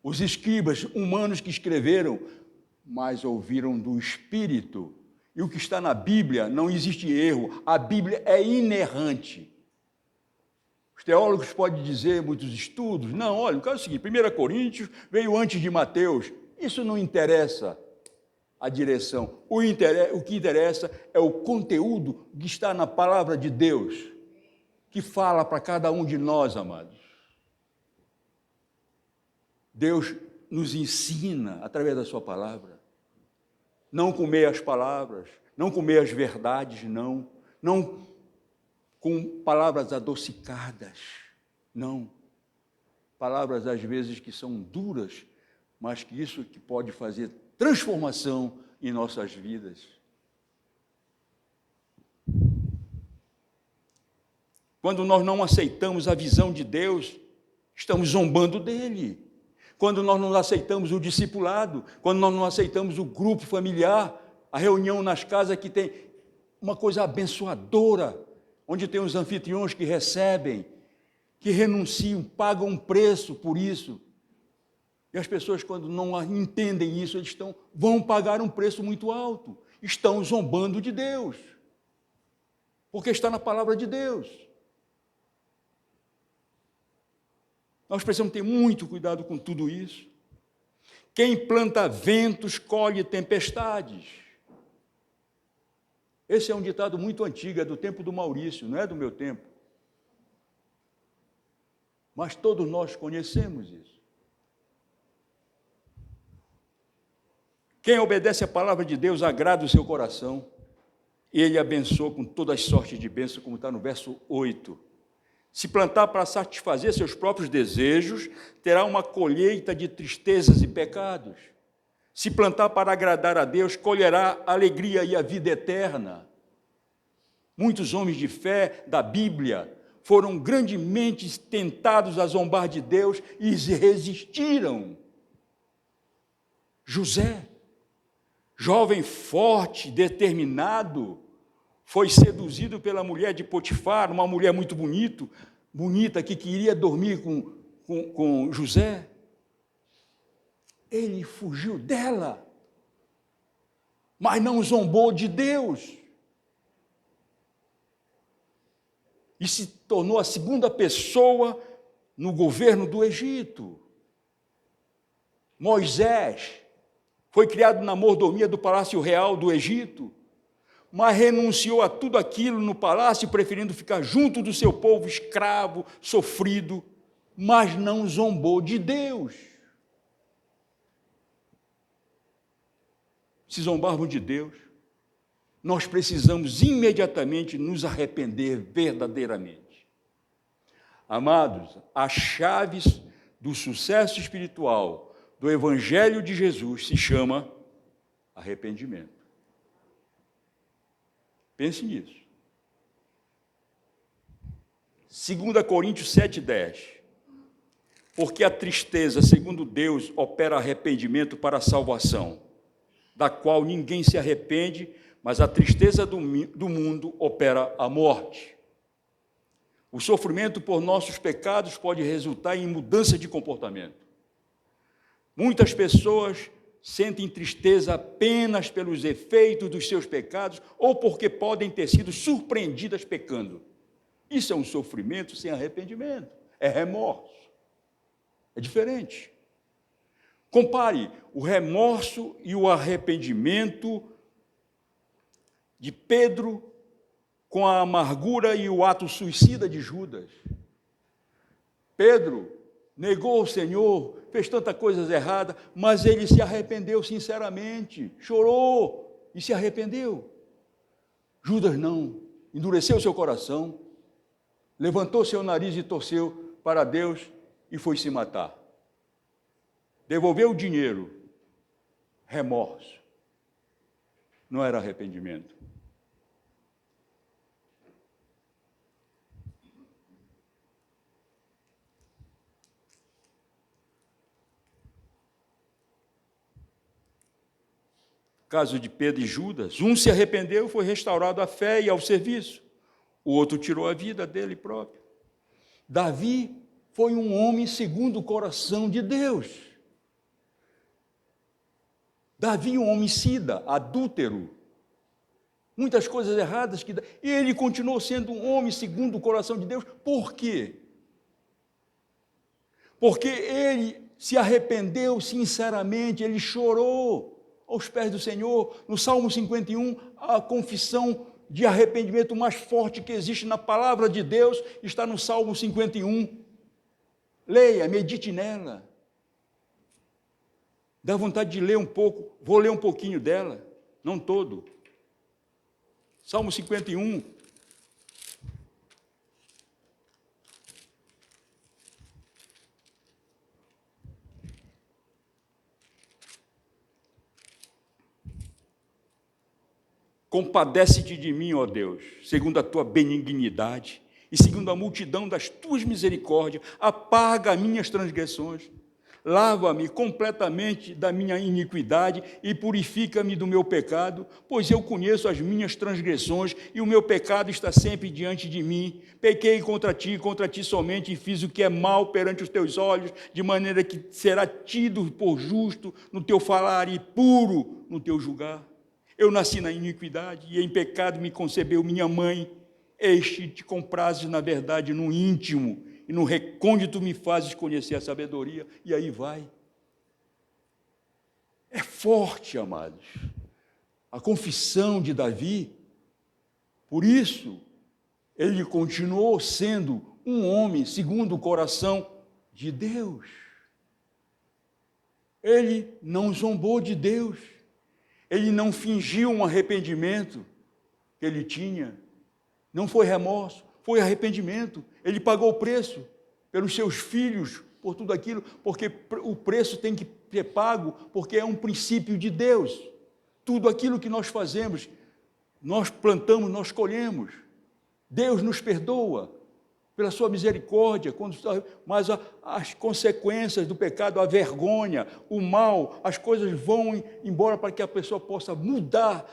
Os escribas humanos que escreveram, mas ouviram do Espírito. E o que está na Bíblia, não existe erro, a Bíblia é inerrante. Os teólogos podem dizer, muitos estudos, não, olha, o caso é o seguinte, 1 Coríntios veio antes de Mateus, isso não interessa a direção, o que interessa é o conteúdo que está na palavra de Deus, que fala para cada um de nós, amados. Deus nos ensina através da sua palavra. Não comer as palavras, não comer as verdades, não com palavras adocicadas, não. Palavras, às vezes, que são duras, mas que isso que pode fazer transformação em nossas vidas. Quando nós não aceitamos a visão de Deus, estamos zombando dele. Quando nós não aceitamos o discipulado, quando nós não aceitamos o grupo familiar, a reunião nas casas que tem uma coisa abençoadora, onde tem os anfitriões que recebem, que renunciam, pagam um preço por isso. E as pessoas, quando não entendem isso, vão pagar um preço muito alto. Estão zombando de Deus, porque está na palavra de Deus. Nós precisamos ter muito cuidado com tudo isso. Quem planta ventos, colhe tempestades. Esse é um ditado muito antigo, é do tempo do Maurício, não é do meu tempo. Mas todos nós conhecemos isso. Quem obedece à palavra de Deus agrada o seu coração, e ele abençoa com todas as sortes de bênção, como está no verso 8. Se plantar para satisfazer seus próprios desejos, terá uma colheita de tristezas e pecados. Se plantar para agradar a Deus, colherá a alegria e a vida eterna. Muitos homens de fé da Bíblia foram grandemente tentados a zombar de Deus e resistiram. José, jovem forte, determinado, foi seduzido pela mulher de Potifar, uma mulher muito bonita, que queria dormir com José. Ele fugiu dela, mas não zombou de Deus. E se tornou a segunda pessoa no governo do Egito. Moisés foi criado na mordomia do Palácio Real do Egito, mas renunciou a tudo aquilo no palácio, preferindo ficar junto do seu povo escravo, sofrido, mas não zombou de Deus. Se zombarmos de Deus, nós precisamos imediatamente nos arrepender verdadeiramente. Amados, as chaves do sucesso espiritual do Evangelho de Jesus se chama arrependimento. Pense nisso. 2 Coríntios 7,10. Porque a tristeza, segundo Deus, opera arrependimento para a salvação, da qual ninguém se arrepende, mas a tristeza do mundo opera a morte. O sofrimento por nossos pecados pode resultar em mudança de comportamento. Muitas pessoas sentem tristeza apenas pelos efeitos dos seus pecados ou porque podem ter sido surpreendidas pecando. Isso é um sofrimento sem arrependimento, é remorso, é diferente. Compare o remorso e o arrependimento de Pedro com a amargura e o ato suicida de Judas. Pedro negou o Senhor, fez tantas coisas erradas, mas ele se arrependeu sinceramente, chorou e se arrependeu. Judas não, endureceu seu coração, levantou seu nariz e torceu para Deus e foi se matar. Devolveu o dinheiro, remorso, não era arrependimento. Caso de Pedro e Judas, um se arrependeu, foi restaurado à fé e ao serviço. O outro tirou a vida dele próprio. Davi foi um homem segundo o coração de Deus. Davi, um homicida, adúltero, muitas coisas erradas, e ele continuou sendo um homem segundo o coração de Deus. Por quê? Porque ele se arrependeu sinceramente, ele chorou aos pés do Senhor. No Salmo 51, a confissão de arrependimento mais forte que existe na palavra de Deus está no Salmo 51. Leia, medite nela. Dá vontade de ler um pouco, vou ler um pouquinho dela, não todo. Salmo 51. Compadece-te de mim, ó Deus, segundo a tua benignidade, e segundo a multidão das tuas misericórdias, apaga as minhas transgressões. Lava-me completamente da minha iniquidade e purifica-me do meu pecado, pois eu conheço as minhas transgressões e o meu pecado está sempre diante de mim. Pequei contra ti somente, e fiz o que é mal perante os teus olhos, de maneira que será tido por justo no teu falar e puro no teu julgar. Eu nasci na iniquidade e em pecado me concebeu minha mãe. Este te comprazes, na verdade, no íntimo, e no recôndito me fazes conhecer a sabedoria, e aí vai. É forte, amados, a confissão de Davi. Por isso, ele continuou sendo um homem segundo o coração de Deus. Ele não zombou de Deus, ele não fingiu um arrependimento que ele tinha, não foi remorso, foi arrependimento. Ele pagou o preço pelos seus filhos, por tudo aquilo, porque o preço tem que ser pago, porque é um princípio de Deus. Tudo aquilo que nós fazemos, nós plantamos, nós colhemos. Deus nos perdoa pela sua misericórdia, mas as consequências do pecado, a vergonha, o mal, as coisas vão embora para que a pessoa possa mudar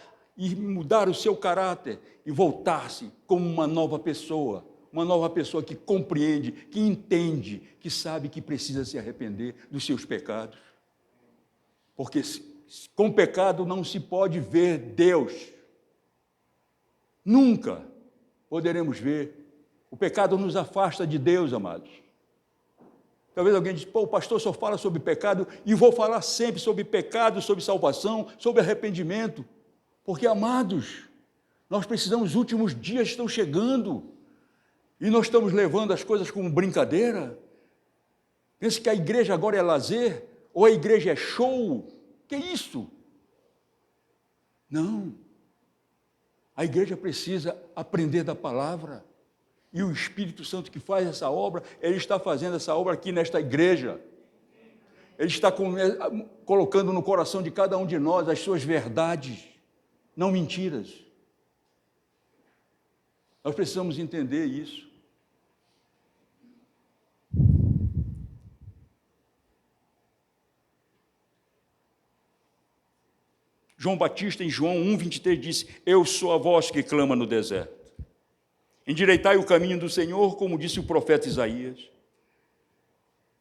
o seu caráter e voltar-se como uma nova pessoa que compreende, que entende, que sabe que precisa se arrepender dos seus pecados. Porque com pecado não se pode ver Deus. Nunca poderemos ver. O pecado nos afasta de Deus, amados. Talvez alguém diz, o pastor só fala sobre pecado, e vou falar sempre sobre pecado, sobre salvação, sobre arrependimento. Porque, amados, nós precisamos, os últimos dias estão chegando, e nós estamos levando as coisas como brincadeira. Pensa que a igreja agora é lazer, ou a igreja é show. Que isso? Não. A igreja precisa aprender da palavra. E o Espírito Santo que faz essa obra, ele está fazendo essa obra aqui nesta igreja. Ele está colocando no coração de cada um de nós as suas verdades, não mentiras. Nós precisamos entender isso. João Batista, em João 1,23, disse, eu sou a voz que clama no deserto. Endireitai o caminho do Senhor, como disse o profeta Isaías.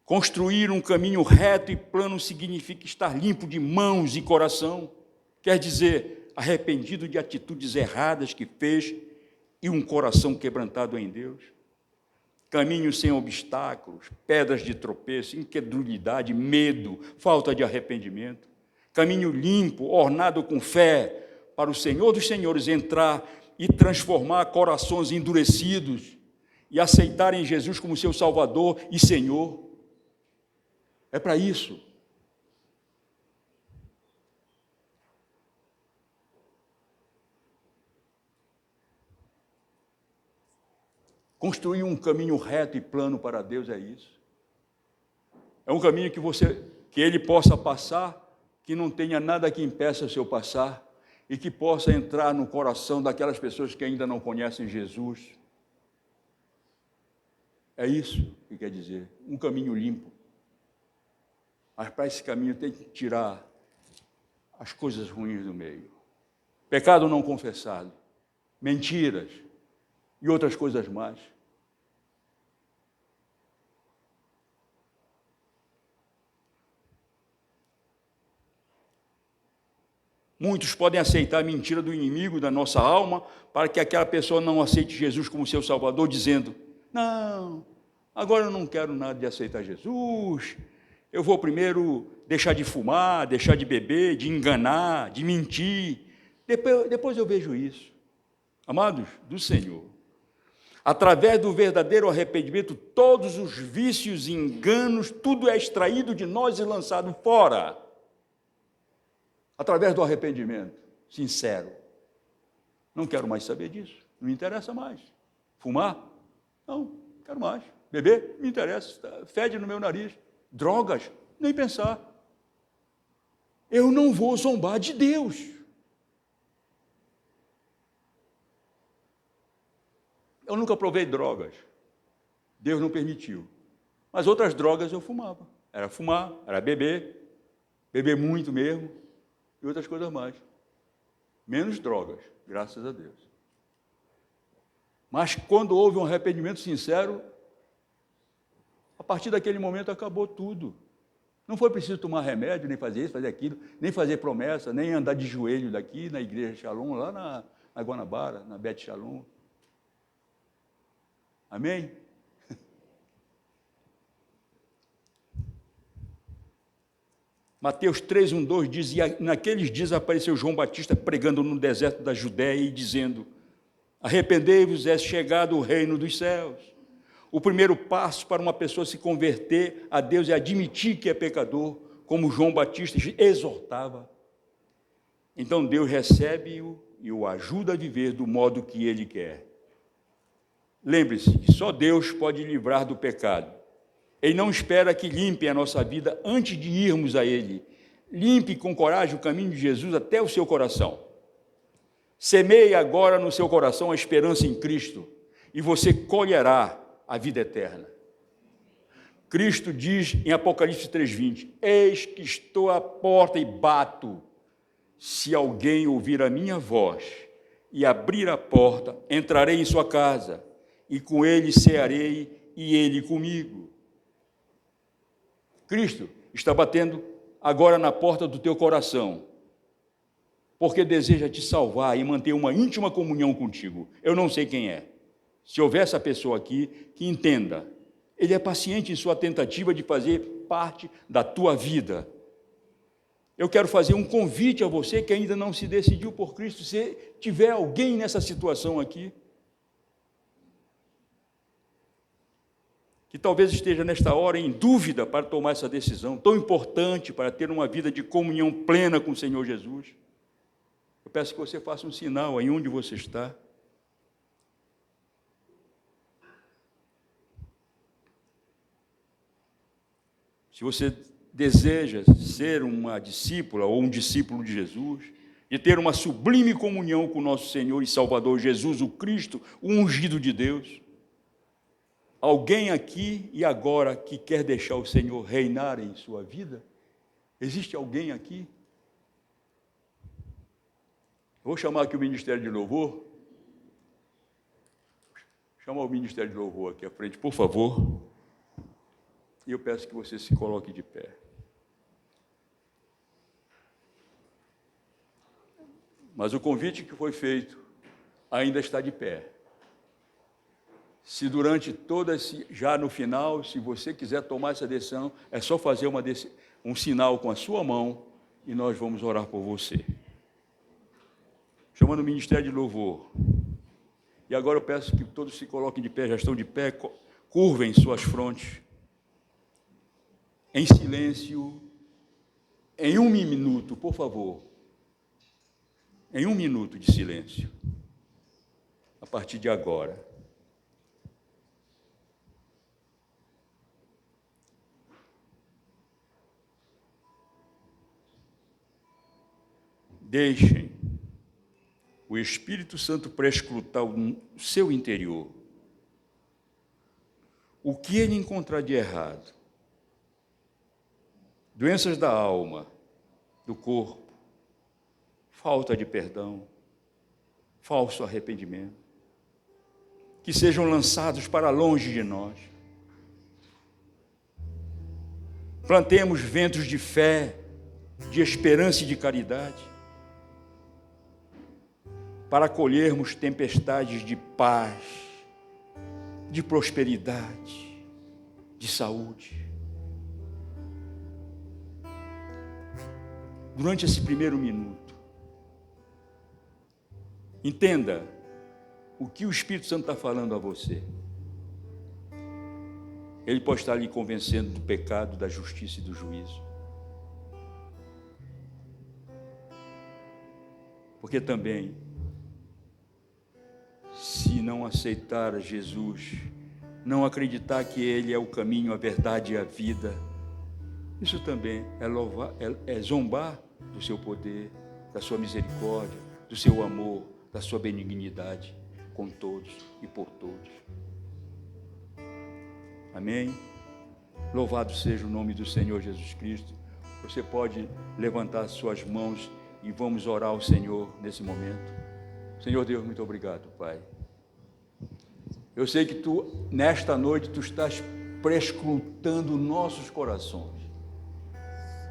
Construir um caminho reto e plano significa estar limpo de mãos e coração. Quer dizer, arrependido de atitudes erradas que fez e um coração quebrantado em Deus. Caminho sem obstáculos, pedras de tropeço, incredulidade, medo, falta de arrependimento. Caminho limpo, ornado com fé, para o Senhor dos Senhores entrar e transformar corações endurecidos e aceitarem Jesus como seu Salvador e Senhor. É para isso. Construir um caminho reto e plano para Deus é isso. É um caminho que Ele possa passar, que não tenha nada que impeça o seu passar, e que possa entrar no coração daquelas pessoas que ainda não conhecem Jesus. É isso que quer dizer, um caminho limpo. Mas para esse caminho tem que tirar as coisas ruins do meio. Pecado não confessado, mentiras e outras coisas mais. Muitos podem aceitar a mentira do inimigo da nossa alma para que aquela pessoa não aceite Jesus como seu Salvador, dizendo, não, agora eu não quero nada de aceitar Jesus, eu vou primeiro deixar de fumar, deixar de beber, de enganar, de mentir, depois eu vejo isso. Amados do Senhor, através do verdadeiro arrependimento, todos os vícios e enganos, tudo é extraído de nós e lançado fora. Através do arrependimento sincero. Não quero mais saber disso, não me interessa mais. Fumar? Não quero mais. Beber? Me interessa, fede no meu nariz. Drogas? Nem pensar. Eu não vou zombar de Deus. Eu nunca provei drogas. Deus não permitiu. Mas outras drogas eu fumava. Era fumar, era beber muito mesmo, e outras coisas mais. Menos drogas, graças a Deus. Mas quando houve um arrependimento sincero, a partir daquele momento acabou tudo. Não foi preciso tomar remédio, nem fazer isso, fazer aquilo, nem fazer promessa, nem andar de joelho daqui na igreja Shalom, lá na Guanabara, na Beth Shalom. Amém? Mateus 3, 1, 2 diz, e naqueles dias apareceu João Batista pregando no deserto da Judéia e dizendo, arrependei-vos, é chegado o reino dos céus. O primeiro passo para uma pessoa se converter a Deus é admitir que é pecador, como João Batista exortava. Então Deus recebe-o e o ajuda a viver do modo que Ele quer. Lembre-se que só Deus pode livrar do pecado. Ele não espera que limpe a nossa vida antes de irmos a Ele. Limpe com coragem o caminho de Jesus até o seu coração. Semeie agora no seu coração a esperança em Cristo e você colherá a vida eterna. Cristo diz em Apocalipse 3:20, eis que estou à porta e bato. Se alguém ouvir a minha voz e abrir a porta, entrarei em sua casa e com ele cearei e ele comigo. Cristo está batendo agora na porta do teu coração, porque deseja te salvar e manter uma íntima comunhão contigo. Eu não sei quem é. Se houver essa pessoa aqui, que entenda, Ele é paciente em sua tentativa de fazer parte da tua vida. Eu quero fazer um convite a você que ainda não se decidiu por Cristo, se tiver alguém nessa situação aqui, que talvez esteja nesta hora em dúvida para tomar essa decisão tão importante para ter uma vida de comunhão plena com o Senhor Jesus. Eu peço que você faça um sinal aí onde você está. Se você deseja ser uma discípula ou um discípulo de Jesus, de ter uma sublime comunhão com o nosso Senhor e Salvador Jesus, o Cristo, o ungido de Deus, alguém aqui e agora que quer deixar o Senhor reinar em sua vida? Existe alguém aqui? Vou chamar aqui o Ministério de Louvor. Chamar o Ministério de Louvor aqui à frente, por favor. E eu peço que você se coloque de pé. Mas o convite que foi feito ainda está de pé. Se durante já no final, se você quiser tomar essa decisão, é só fazer um sinal com a sua mão e nós vamos orar por você. Chamando o Ministério de Louvor. E agora eu peço que todos se coloquem de pé, já estão de pé, curvem suas frontes. Em silêncio, em 1 minuto, por favor. Em 1 minuto de silêncio. A partir de agora. Deixem o Espírito Santo prescrutar o seu interior. O que ele encontrar de errado? Doenças da alma, do corpo, falta de perdão, falso arrependimento, que sejam lançados para longe de nós. Plantemos ventos de fé, de esperança e de caridade, para colhermos tempestades de paz, de prosperidade, de saúde. Durante esse primeiro minuto, entenda o que o Espírito Santo está falando a você. Ele pode estar lhe convencendo do pecado, da justiça e do juízo. Porque também, se não aceitar Jesus, não acreditar que Ele é o caminho, a verdade e a vida, isso também é zombar do seu poder, da sua misericórdia, do seu amor, da sua benignidade. com todos e por todos. Amém? Louvado seja o nome do Senhor Jesus Cristo. Você pode levantar suas mãos e vamos orar ao Senhor nesse momento. Senhor Deus, muito obrigado, Pai. Eu sei que Tu, nesta noite, Tu estás prescrutando nossos corações.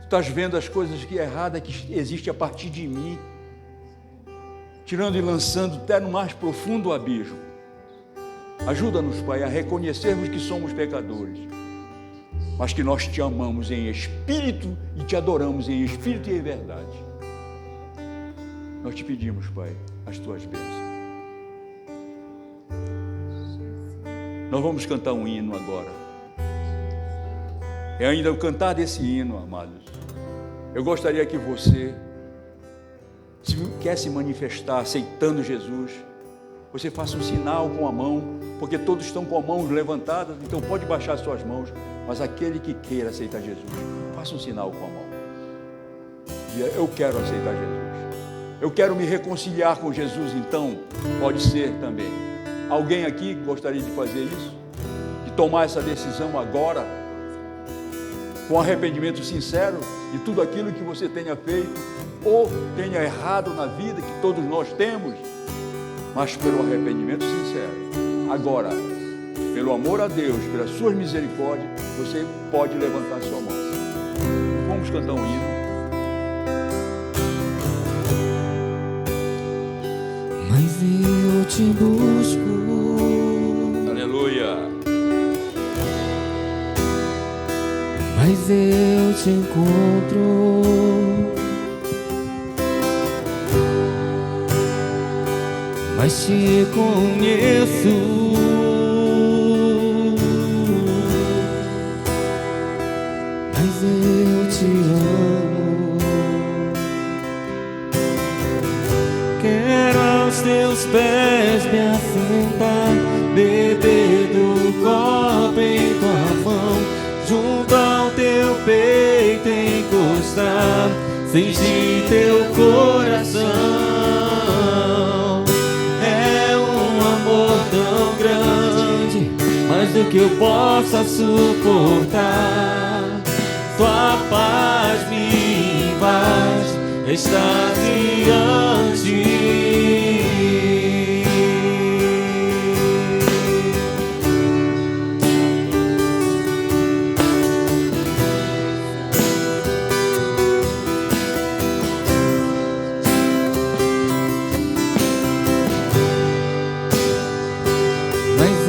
Tu estás vendo as coisas que erradas que existem a partir de mim, tirando e lançando até no mais profundo abismo. Ajuda-nos, Pai, a reconhecermos que somos pecadores, mas que nós Te amamos em espírito e Te adoramos em espírito e em verdade. Nós Te pedimos, Pai, as Tuas bênçãos. Nós vamos cantar um hino agora. E ainda o cantar desse hino, amados, eu gostaria que você, se quer se manifestar aceitando Jesus, você faça um sinal com a mão, porque todos estão com as mãos levantadas, então pode baixar suas mãos, mas aquele que queira aceitar Jesus, faça um sinal com a mão. Diga, eu quero aceitar Jesus. Eu quero me reconciliar com Jesus, então pode ser também. Alguém aqui gostaria de fazer isso? De tomar essa decisão agora? Com arrependimento sincero de tudo aquilo que você tenha feito ou tenha errado na vida, que todos nós temos, mas pelo arrependimento sincero. Agora, pelo amor a Deus, pelas suas misericórdias, você pode levantar sua mão. Vamos cantar um hino. Mas eu te busco, aleluia. Mas eu te encontro, mas te conheço, mas eu te amo. Quero aos teus pés me assentar, beber do copo em tua mão, junto ao teu peito encostar, sentir teu coração. É um amor tão grande, mais do que eu possa suportar. Tua paz me invade, extasiante.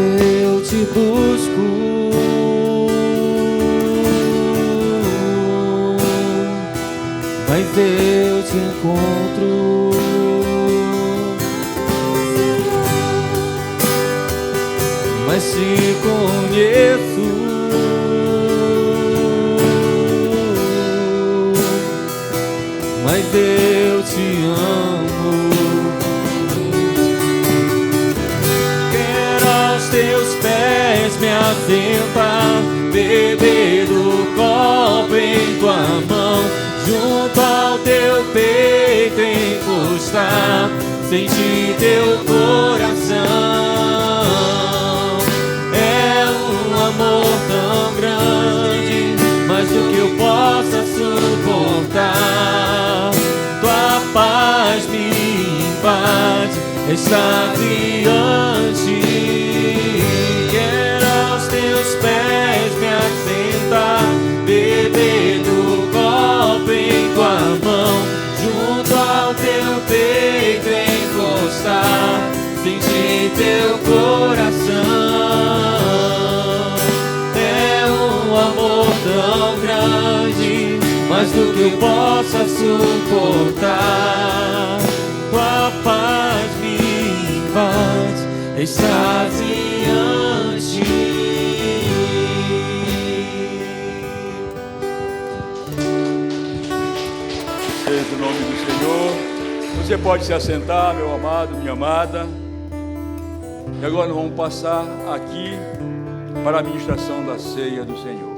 Eu te busco, mas eu te encontro, mas te conheço, mas eu te amo. Teus pés me assentar, beber do copo em tua mão, junto ao teu peito encostar, sentir teu coração. É um amor tão grande, mais do que eu possa suportar. Tua paz me invade, extasiante. Teus pés me assentar, beber do copo em tua mão, junto ao teu peito encostar, sentir teu coração. É um amor tão grande, mais do que eu possa suportar. Tua paz me invade, extasiante. Seja o nome do Senhor. Você pode se assentar, meu amado, minha amada. E agora nós vamos passar aqui para a ministração da ceia do Senhor.